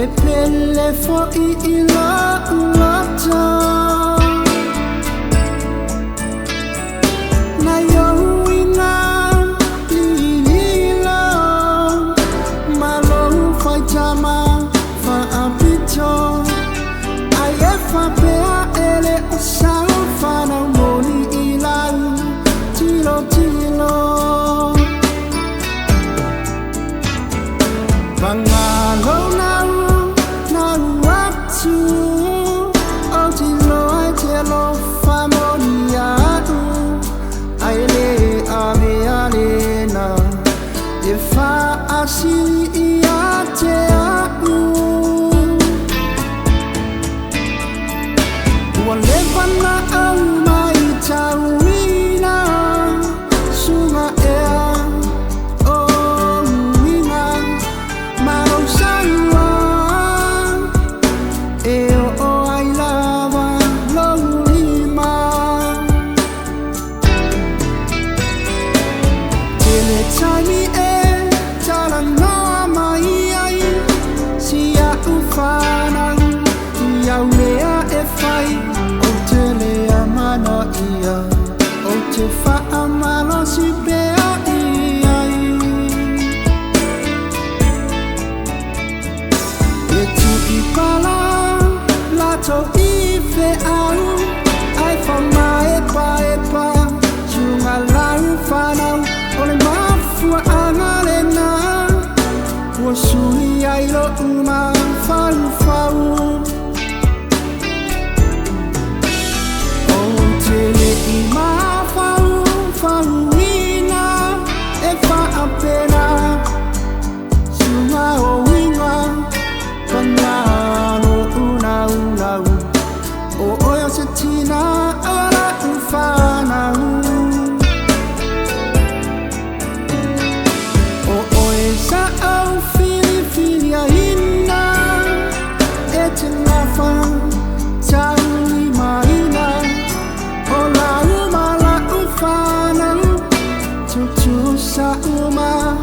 pele fo ila ulata na yo ina lila malo fai Tama Faapito aye Faapea ele osau fana moni ilau tilo tilo Bangalo now watu Otilo aitelo famoniatu Aile ave alena Ifa asili iate aku Walebana au maitawina Sunga ea Tiny air, talanoa mai ai, sia ufanang, iau mea e fai, o te lea mana ia, o te whaamalo si bea iai. E tu I pala, lato I fe au, ai whama e pa, tunga lau whanau, ole mafua angalena Ua sui ai lo uma fau O te le I fau ina e whaapena Sunga o winga Panalo unau O oia se tina ala ufanau Sa au fili ina e te ngafa tauli maina o la uma la ufana tutu sa uma